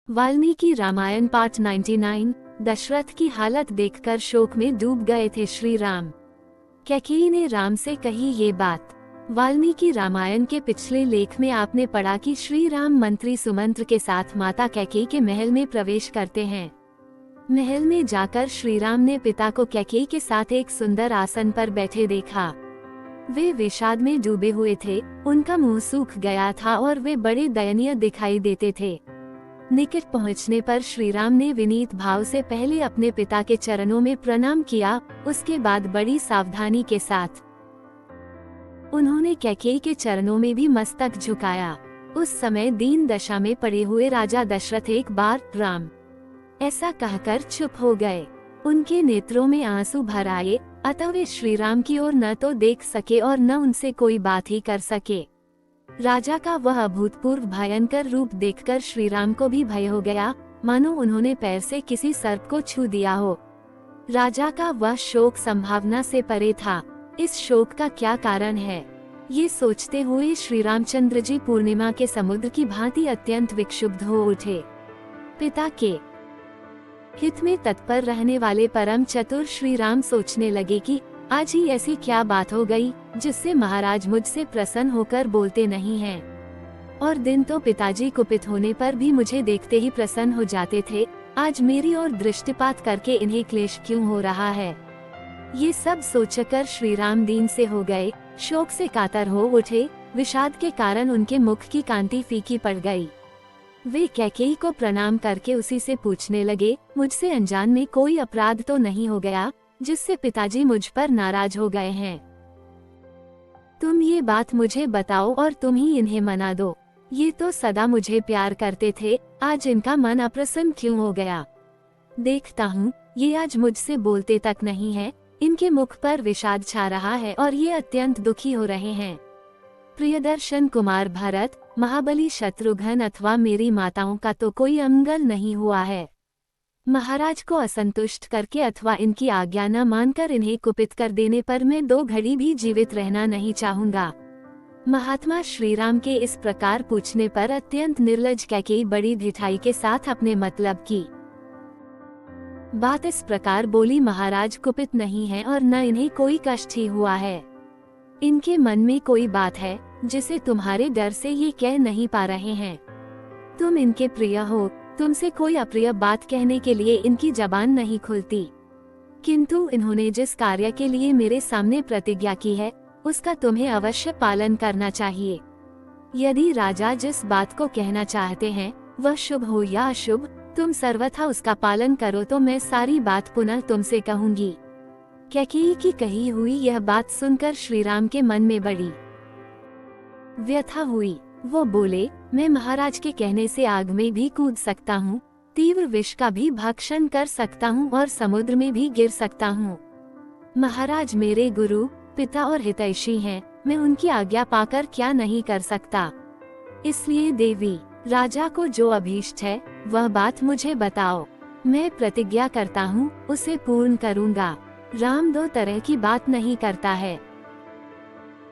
Valmiki Ramayan part 99। Dasharath की हालत देखकर शोक में डूब गए थे श्री राम। कैकेयी ने राम से कही ये बात। वाल्मीकि रामायण के पिछले लेख में आपने पढ़ा कि श्री राम मंत्री सुमंत्र के साथ माता कैकेयी के महल में प्रवेश करते हैं। महल में जाकर श्री राम ने पिता को कैकेयी के साथ एक सुंदर आसन पर बैठे देखा। वे विषाद में डूबे हुए थे, उनका मुंह सूख गया था और वे बड़े दयनीय दिखाई देते थे। निकट पहुंचने पर श्री राम ने विनीत भाव से पहले अपने पिता के चरणों में प्रणाम किया, उसके बाद बड़ी सावधानी के साथ उन्होंने कैकेयी के चरणों में भी मस्तक झुकाया। उस समय दीन दशा में पड़े हुए राजा दशरथ एक बार राम ऐसा कहकर चुप हो गए। उनके नेत्रों में आंसू भर आए, अतः वे श्री राम की ओर न तो देख सके और न उनसे कोई बात ही कर सके। राजा का वह अभूतपूर्व भयंकर रूप देखकर श्री राम को भी भय हो गया, मानो उन्होंने पैर से किसी सर्प को छू दिया हो। राजा का वह शोक संभावना से परे था। इस शोक का क्या कारण है, ये सोचते हुए श्री रामचंद्र जी पूर्णिमा के समुद्र की भांति अत्यंत विक्षुब्ध हो उठे। पिता के हित में तत्पर रहने वाले परम चतुर श्री राम सोचने लगे कि आज ही ऐसी क्या बात हो गई जिससे महाराज मुझसे प्रसन्न होकर बोलते नहीं हैं। और दिन तो पिताजी कुपित होने पर भी मुझे देखते ही प्रसन्न हो जाते थे, आज मेरी ओर दृष्टिपात करके इन्हें क्लेश क्यों हो रहा है। ये सब सोचकर श्री राम दीन से हो गए, शोक से कातर हो उठे। विषाद के कारण उनके मुख की कांति फीकी पड़ गई। वे कैकेयी को प्रणाम करके उसी से पूछने लगे, मुझसे अनजान में कोई अपराध तो नहीं हो गया जिससे पिताजी मुझ पर नाराज हो गए हैं। तुम ये बात मुझे बताओ और तुम ही इन्हें मना दो। ये तो सदा मुझे प्यार करते थे, आज इनका मन अप्रसन्न क्यों हो गया। देखता हूँ ये आज मुझसे बोलते तक नहीं है, इनके मुख पर विषाद छा रहा है और ये अत्यंत दुखी हो रहे हैं। प्रियदर्शन कुमार भरत, महाबली शत्रुघ्न अथवा मेरी माताओं का तो कोई अमंगल नहीं हुआ है। महाराज को असंतुष्ट करके अथवा इनकी आज्ञा न मानकर इन्हें कुपित कर देने पर मैं 2 घड़ी भी जीवित रहना नहीं चाहूंगा। महात्मा श्री राम के इस प्रकार पूछने पर अत्यंत निर्लज कैकेयी बड़ी ढिठाई के साथ अपने मतलब की बात इस प्रकार बोली, महाराज कुपित नहीं है और न इन्हें कोई कष्ट ही हुआ है। इनके मन में कोई बात है जिसे तुम्हारे डर से ये कह नहीं पा रहे हैं। तुम इनके प्रिय हो, तुमसे कोई अप्रिय बात कहने के लिए इनकी जबान नहीं खुलती, किंतु इन्होंने जिस कार्य के लिए मेरे सामने प्रतिज्ञा की है उसका तुम्हें अवश्य पालन करना चाहिए। यदि राजा जिस बात को कहना चाहते हैं वह शुभ हो या अशुभ, तुम सर्वथा उसका पालन करो तो मैं सारी बात पुनः तुमसे कहूंगी। कैकेयी की कही हुई यह बात सुनकर श्री राम के मन में बड़ी व्यथा हुई। वो बोले, मैं महाराज के कहने से आग में भी कूद सकता हूँ, तीव्र विष का भी भक्षण कर सकता हूँ और समुद्र में भी गिर सकता हूँ। महाराज मेरे गुरु, पिता और हितैषी हैं, मैं उनकी आज्ञा पाकर क्या नहीं कर सकता। इसलिए देवी, राजा को जो अभीष्ट है वह बात मुझे बताओ, मैं प्रतिज्ञा करता हूँ उसे पूर्ण करूँगा। राम 2 तरह की बात नहीं करता है।